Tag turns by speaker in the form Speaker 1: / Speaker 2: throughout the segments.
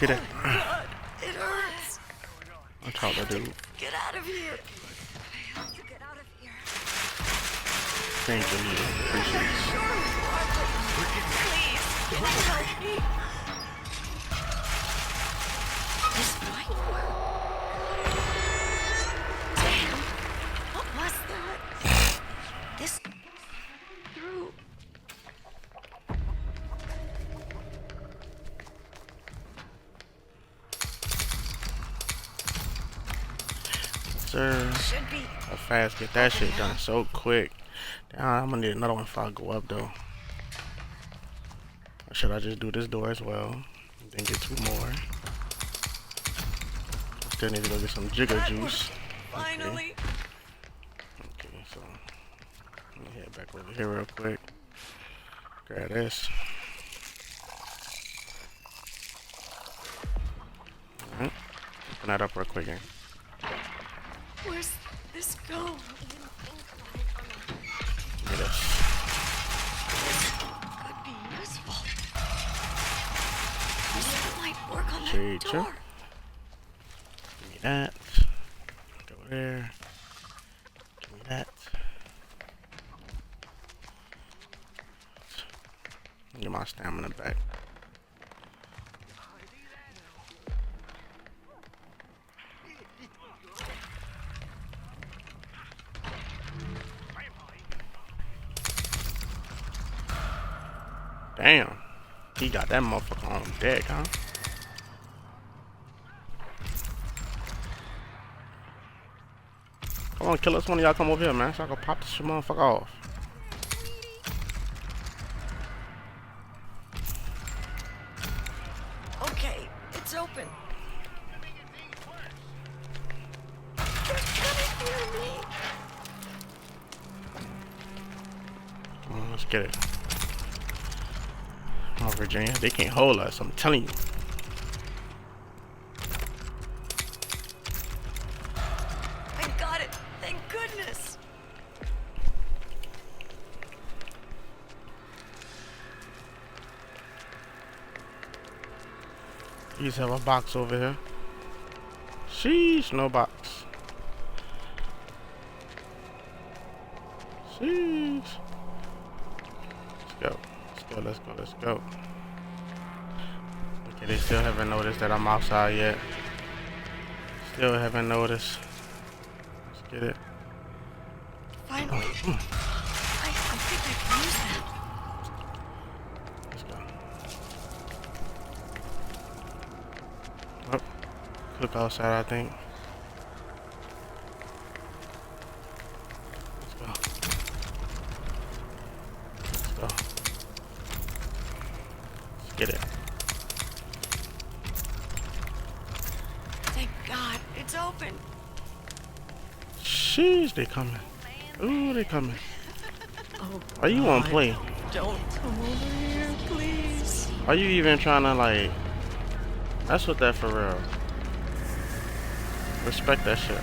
Speaker 1: Get it.
Speaker 2: Oh God, it hurts.
Speaker 1: I'm trying to do.
Speaker 2: Get out of here. I have to get out of here.
Speaker 1: Thank you. Appreciate it.
Speaker 2: Sure, please, help me. This might work. Damn, what was that? This through.
Speaker 1: Sir,
Speaker 2: Should be.
Speaker 1: how fast get that shit done so quick. Damn, I'm gonna need another one if I go up though. Or should I just do this door as well? And then get 2 more. Still need to go get some jigger juice.
Speaker 2: Finally.
Speaker 1: Okay, so let me head back over here real quick. Grab this. Alright. Open that up real quick again.
Speaker 2: Where's this go?
Speaker 1: Give me this.
Speaker 2: Could be useful. This might work on that
Speaker 1: Cheater.
Speaker 2: door.
Speaker 1: Give me that. Go there. Give me that. Get my stamina back. Damn. He got that motherfucker on deck, huh? Come on, kill us. One of y'all come over here, man, so I can pop this motherfucker off.
Speaker 2: Okay, it's open. They're coming near me.
Speaker 1: Come on, let's get it. Oh, Virginia, they can't hold us, I'm telling you.
Speaker 2: I got it. Thank goodness.
Speaker 1: You just have a box over here. Sheesh, no box. Sheesh. Let's go. Let's go, let's go. Okay, they still haven't noticed that I'm outside yet. Still haven't noticed. Let's get it.
Speaker 2: Finally. I think I can use that.
Speaker 1: Let's go. Oh, look outside, I think. Let's go. Let's go. Let's get it.
Speaker 2: Thank God, it's open.
Speaker 1: Sheesh, they coming. Ooh, they coming.
Speaker 2: Oh,
Speaker 1: Why you wanna play?
Speaker 2: don't come over here, please.
Speaker 1: Are you even trying to like? That's what that for real. Respect that shit.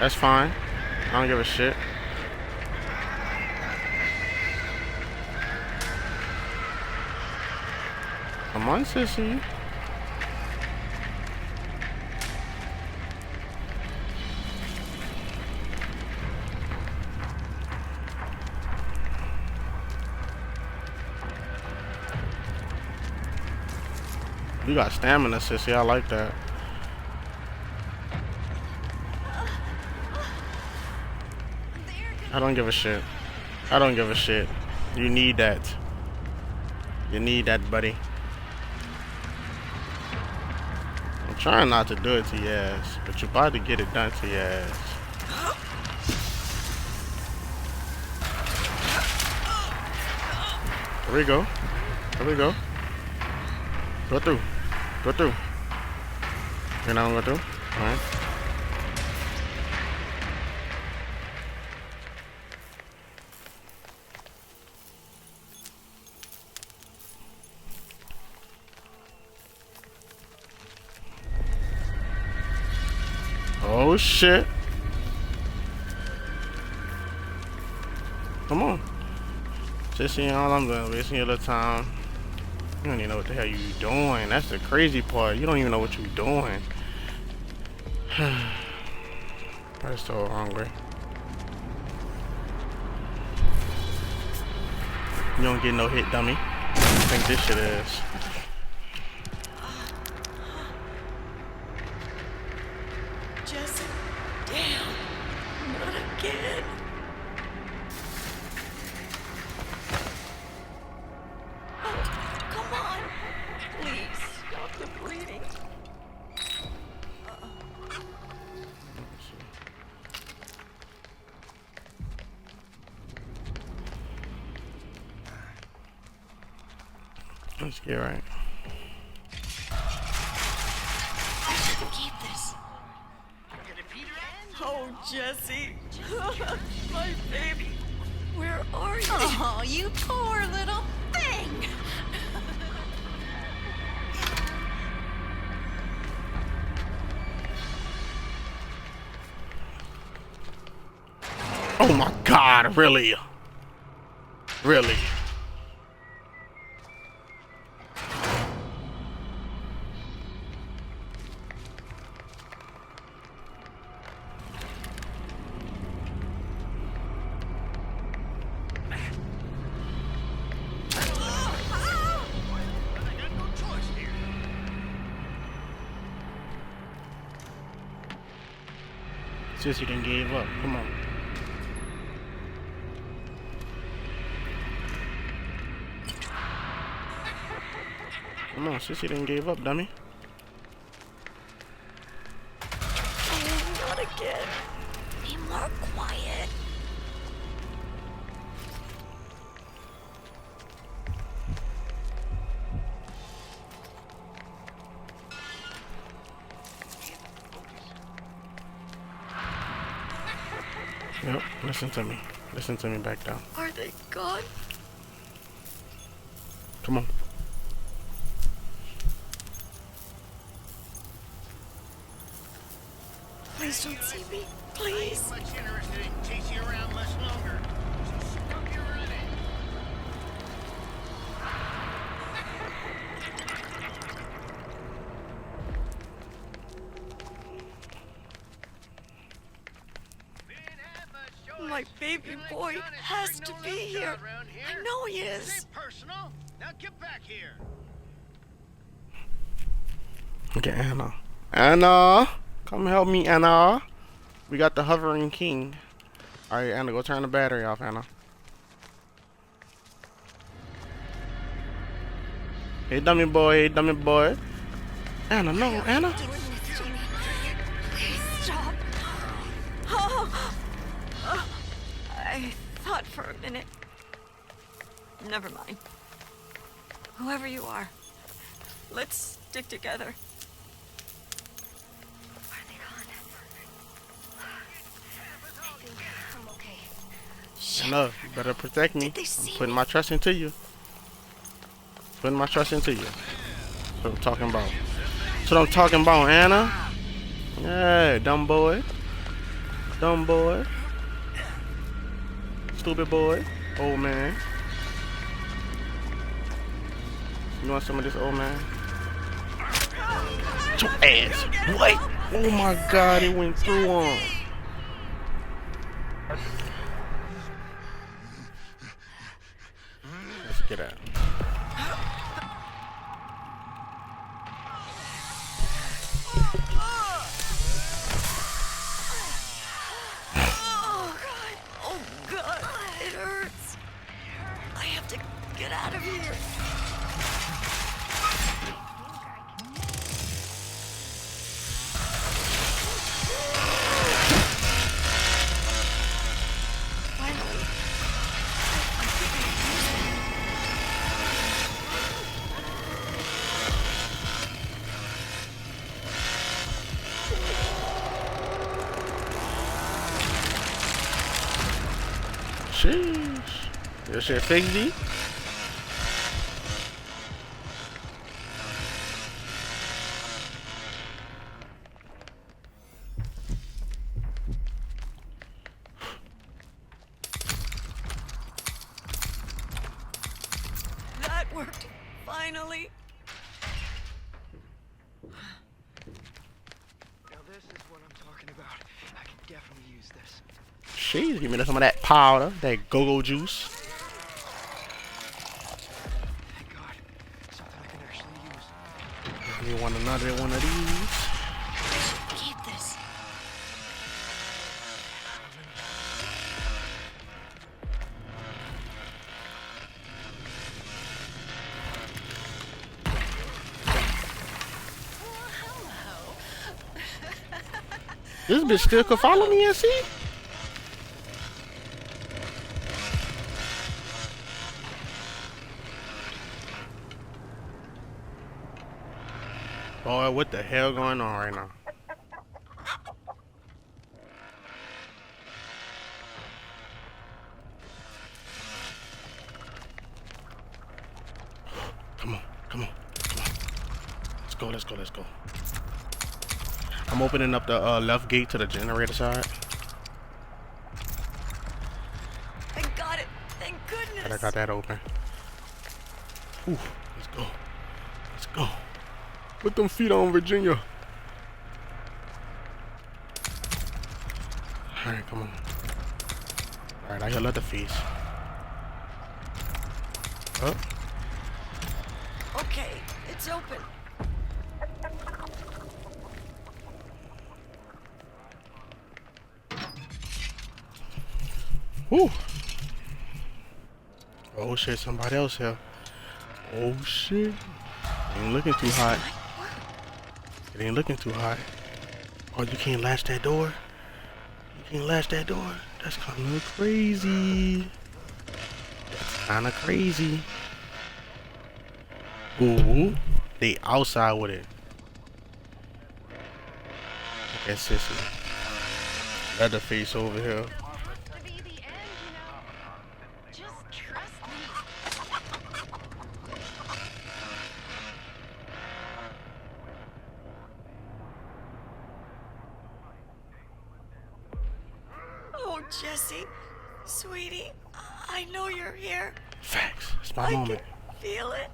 Speaker 1: That's fine. I don't give a shit. Come on, sissy. You got stamina, sissy. I like that. I don't give a shit. I don't give a shit. You need that. You need that, buddy. I'm trying not to do it to your ass, but you're about to get it done to your ass. Here we go. Here we go. Go through. Go through. You're not gonna go through? Alright. Oh shit. Come on. Just seeing all I'm doing, wasting your little time. You don't even know what the hell you doing. That's the crazy part. You don't even know what you're doing. I'm so hungry. You don't get no hit, dummy. I think this shit is.
Speaker 2: Jesse, damn, not again. Oh, come on. Please, stop the bleeding.
Speaker 1: Let's get right.
Speaker 2: I should keep this. Oh, Jesse. My baby. Where are you?
Speaker 3: Oh, you poor little thing!
Speaker 1: Oh my God, really? Really? Sissy done gave up. Come on. Come on, Sissy done gave up, dummy.
Speaker 2: Oh, not again. Be more quiet.
Speaker 1: Yep, listen to me. Listen to me back down.
Speaker 2: Are they gone?
Speaker 1: Come on.
Speaker 2: Please don't see me. Please.
Speaker 4: Much interested in chasing you around much longer. So stop your running.
Speaker 2: My baby boy has to be here. I know he is.
Speaker 4: This ain't personal. Now get back here.
Speaker 1: Okay, Anna. Anna! Come help me, Anna. We got the hovering king. Alright, Anna, go turn the battery off, Anna. Hey, dummy boy. Hey, dummy boy. Anna, no, Anna.
Speaker 2: Doing this to me. Please stop. Oh. I thought for a minute. Never mind. Whoever you are, let's stick together. Are they gone? I think I'm okay. Shit.
Speaker 1: Anna, you better protect me.
Speaker 2: Did they see
Speaker 1: I'm putting
Speaker 2: me?
Speaker 1: my trust into you. Putting my trust into you. That's what I'm talking about. That's what I'm talking about, Anna. Yeah, dumb boy. Dumb boy. Stupid boy. Old man. You want some of this, old man? Your ass. What? Oh my God, it went through him. Let's get out.
Speaker 2: Oh God! Oh God! It hurts. I have to get out of here. Finally. I think I can use it.
Speaker 1: Sheesh. This shit fixy.
Speaker 2: worked. Finally.
Speaker 5: Now this is what I'm talking about. I can definitely use this.
Speaker 1: She's give me some of that powder, that go-go juice.
Speaker 5: Thank God. Something I can actually use.
Speaker 1: You want another one of these?
Speaker 2: Keep this.
Speaker 1: This bitch still could follow me and see? Boy, what the hell going on right now? Come on, come on, come on. Let's go, let's go, let's go. I'm opening up the left gate to the generator side.
Speaker 2: I got it. Thank goodness.
Speaker 1: And I got that open. Ooh, let's go. Let's go. Put them feet on, Virginia. Alright, come on. Alright, I hear let the feast. Up.
Speaker 2: Okay, it's open.
Speaker 1: Woo. Oh shit, somebody else here. Oh shit. Ain't looking too hot. It ain't looking too hot. Oh, you can't latch that door? You can't latch that door? That's kinda crazy. That's kinda crazy. Ooh. They outside with it. Look at Sissy. Leatherface over here.
Speaker 2: Oh, Jesse, sweetie, I know you're here.
Speaker 1: Facts. It's my
Speaker 2: I
Speaker 1: moment.
Speaker 2: can feel it.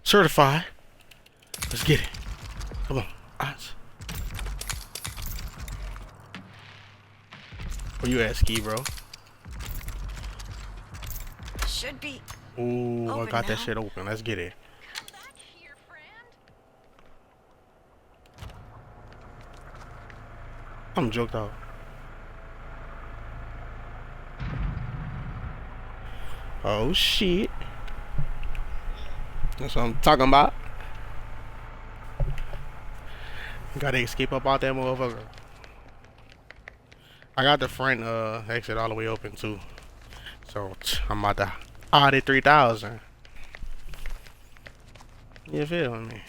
Speaker 1: Certified. Let's get it. Come on. Eyes. Where you at, Ski, bro?
Speaker 2: Should be.
Speaker 1: Ooh, I
Speaker 2: Open
Speaker 1: got that
Speaker 2: now.
Speaker 1: shit open. Let's get it.
Speaker 3: Come back here, friend.
Speaker 1: I'm joked out. Oh shit. That's what I'm talking about. Gotta escape up out that motherfucker. I got the front exit all the way open too. So I'm about to audit 3,000. You feel me?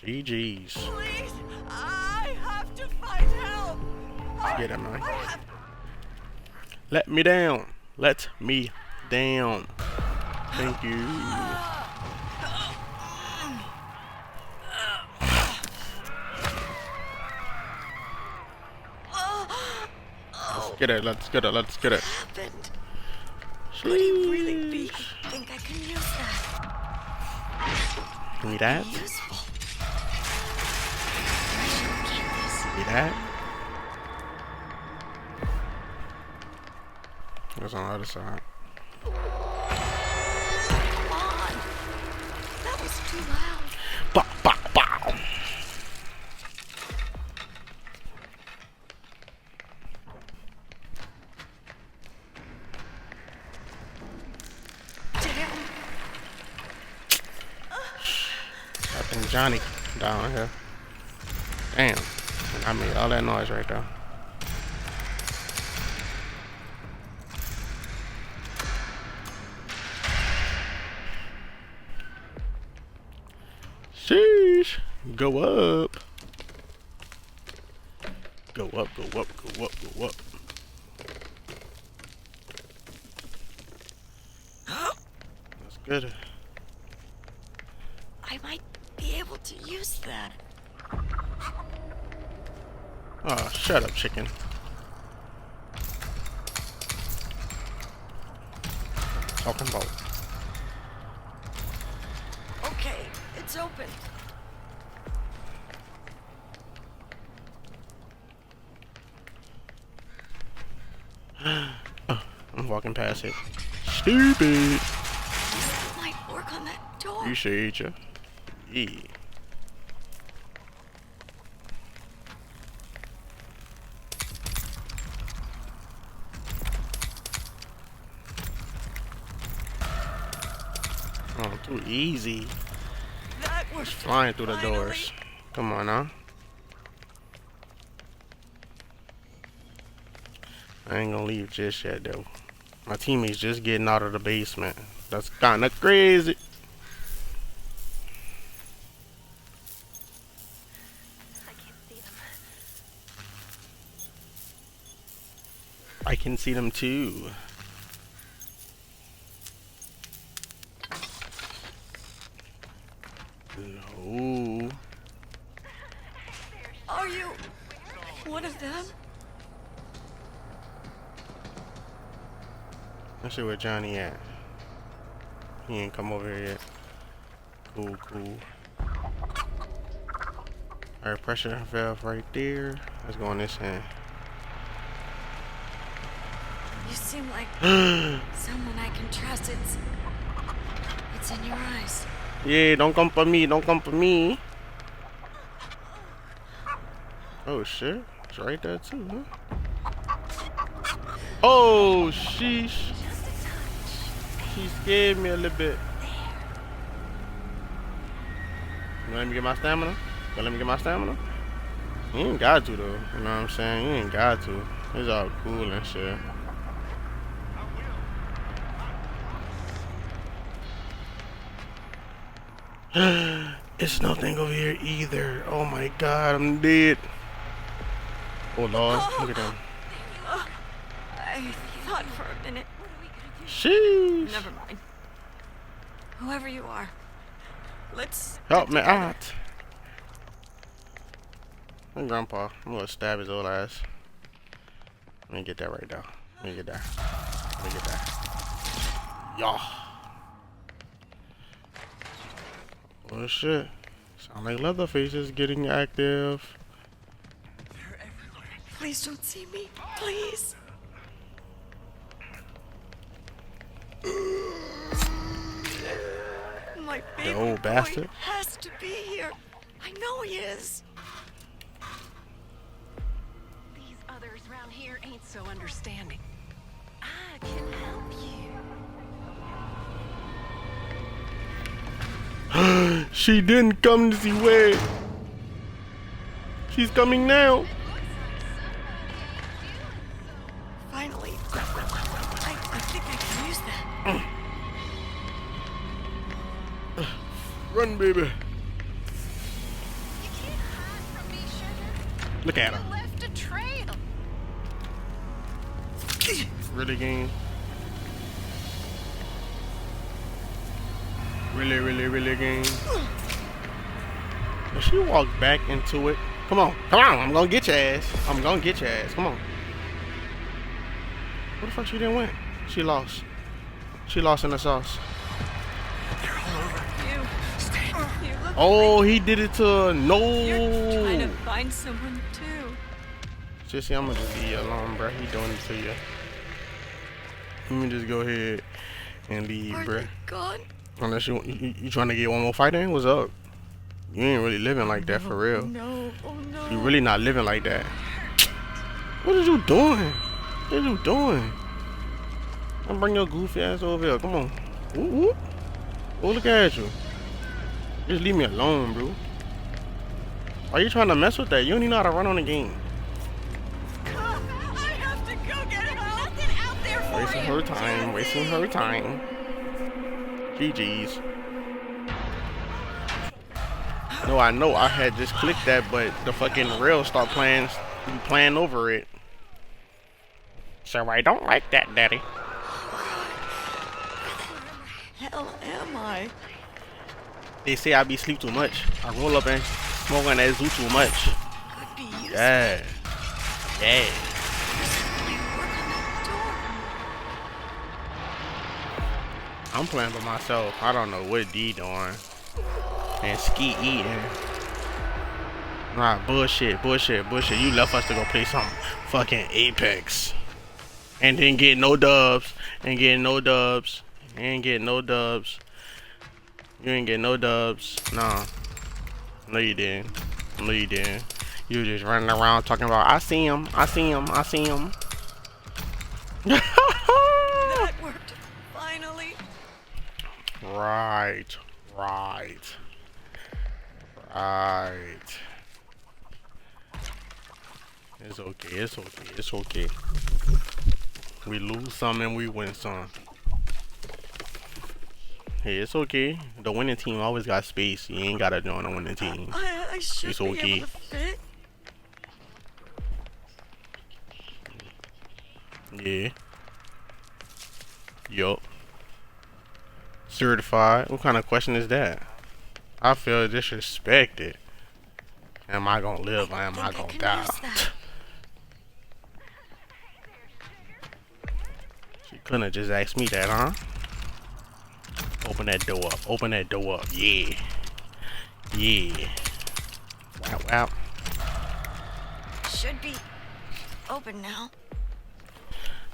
Speaker 1: GG's.
Speaker 2: Please, I have to find help.
Speaker 1: Get it, man.
Speaker 2: I have.
Speaker 1: Let me down. Let me down. Thank you. Let's get it. Let's get it. Let's get it.
Speaker 2: Happened. Could he really be?
Speaker 1: Sheesh.
Speaker 2: I think I can use that.
Speaker 1: Need that?
Speaker 2: Useful. I should keep this.
Speaker 1: Need that? That's on the other side.
Speaker 2: Come on. That was too loud.
Speaker 1: Bow, bow, bow.
Speaker 2: Damn.
Speaker 1: I think Johnny down here. Damn. I made all that noise right there. Sheesh. Go up. Go up, go up, go up, go up. That's good.
Speaker 2: I might be able to use that.
Speaker 1: Oh, shut up, chicken. Talking about.
Speaker 2: Okay, it's open.
Speaker 1: I'm walking past it. Stupid.
Speaker 2: This might work on that door.
Speaker 1: You should, ya. Yeah. Oh, too easy.
Speaker 2: That was
Speaker 1: Flying through the
Speaker 2: finally.
Speaker 1: doors. Come on now. I ain't gonna leave just yet though. My teammates just getting out of the basement. That's kinda crazy. I can see them too. No.
Speaker 2: Are you one of them?
Speaker 1: Let's see where Johnny at. He ain't come over here yet. Cool, cool. Alright, pressure valve right there. Let's go on this end.
Speaker 2: You seem like someone I can trust. It's in your eyes.
Speaker 1: Yeah, don't come for me, don't come for me. Oh shit, it's right there too, huh? Oh sheesh. She scared me a little bit. You let me get my stamina? You let me get my stamina? You ain't got to though, you know what I'm saying? You ain't got to. It's all cool and shit. It's nothing over here either. Oh my god, I'm dead. Oh lord, look at them.
Speaker 2: I thought for a minute.
Speaker 1: Sheesh.
Speaker 2: Never mind. Whoever you are, let's
Speaker 1: Help
Speaker 2: get
Speaker 1: me
Speaker 2: together.
Speaker 1: out. My grandpa, I'm gonna stab his old ass. Let me get that right now. Let me get that. Let me get that. Y'all. Oh shit. Sound like Leatherface is getting active.
Speaker 2: Please don't see me. Please. My baby
Speaker 1: old
Speaker 2: boy
Speaker 1: bastard.
Speaker 2: has to be here. I know he is.
Speaker 3: These others around here ain't so understanding. I can help you.
Speaker 1: She didn't come this way. She's coming now.
Speaker 2: Finally. I think I can use that.
Speaker 1: Run, baby.
Speaker 3: You can't hide from me, sugar.
Speaker 1: Look at
Speaker 3: You
Speaker 1: her.
Speaker 3: left a trail.
Speaker 1: Really, game? Really, game? If she walked back into it, come on, I'm gonna get your ass. I'm gonna get your ass. Come on. What the fuck she didn't win? She lost. She lost in the sauce.
Speaker 5: They're all over.
Speaker 2: You.
Speaker 5: Stay.
Speaker 2: You look
Speaker 1: Oh,
Speaker 2: like
Speaker 1: he did it to her. No.
Speaker 2: you're trying to find someone too.
Speaker 1: Sissy, I'm gonna just leave you alone, bro. He doing it to you. Let me just go ahead and leave,
Speaker 2: Are
Speaker 1: bro.
Speaker 2: they gone?
Speaker 1: Unless you trying to get one more fight in? What's up? You ain't really living like that for real.
Speaker 2: No. Oh no.
Speaker 1: You really not living like that. What are you doing? What are you doing? I'm bring your goofy ass over here. Come on. Whoop, whoop. Oh, look at you. Just leave me alone, bro. Are you trying to mess with that? You don't even know how to run on the game.
Speaker 2: I have to go get help. Nothing out there for
Speaker 1: Wasting
Speaker 2: you.
Speaker 1: her time. Wasting her time. GG's. No, I know I had just clicked that, but the fucking rail start playing over it. So I don't like that, Daddy.
Speaker 2: Hell am I?
Speaker 1: They say I be sleep too much. I roll up and smoke on that zoo too much.
Speaker 2: Could be useful.
Speaker 1: Yeah. Yeah.
Speaker 2: Work on that door.
Speaker 1: I'm playing by myself. I don't know what D doing. And Ski eating. Nah, bullshit. You left us to go play some fucking Apex. And didn't get no dubs. You ain't get no dubs. Nah. No, you didn't. You just running around talking about, I see him.
Speaker 2: That worked. Finally.
Speaker 1: Right. It's okay. We lose some and we win some. Hey, it's okay. The winning team always got space. You ain't gotta join the winning team.
Speaker 2: I should
Speaker 1: It's
Speaker 2: be
Speaker 1: okay.
Speaker 2: able to fit.
Speaker 1: Yeah. Yup. Certified. What kind of question is that? I feel disrespected. Am I gonna live or am I gonna die? She couldn't have just asked me that, huh? Open that door up. Yeah. Wow.
Speaker 2: Should be open now.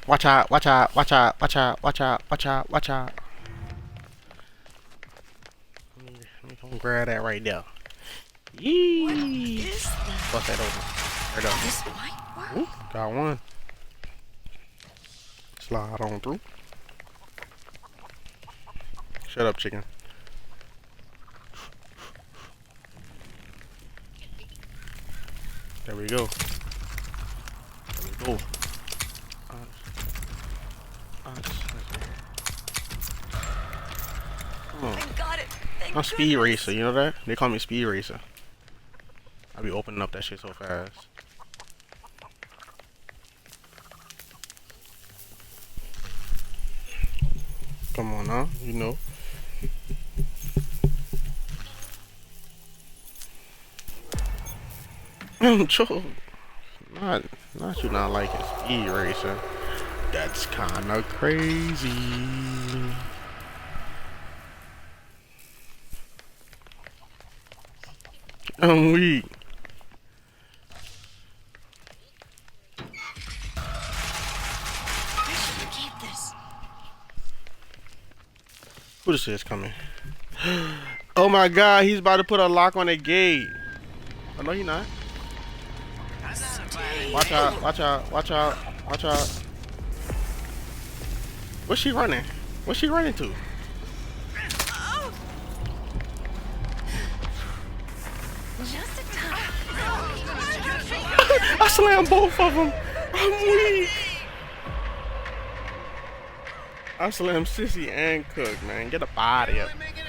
Speaker 1: Watch out. Let me come grab that right there. Yee.
Speaker 2: What is that?
Speaker 1: Bust that open. Right up.
Speaker 2: This might work.
Speaker 1: Ooh, got one. Slide on through. Shut up, chicken. There we go. Come on.
Speaker 2: I got it. Thank
Speaker 1: I'm Speed
Speaker 2: goodness.
Speaker 1: Racer, you know that? They call me Speed Racer. I be opening up that shit so fast. Come on now, you know. Joe, not you not liking Speed Racer. That's kinda crazy. I'm weak.
Speaker 2: I should keep this.
Speaker 1: Who this is coming? Oh my god, he's about to put a lock on the gate. Oh no, he not. Watch out. Where's she running? Where's she running to?
Speaker 2: Just in time.
Speaker 1: I slammed both of them. I'm weak. I slammed Sissy and Cook, man. Get up out of here.
Speaker 4: Really making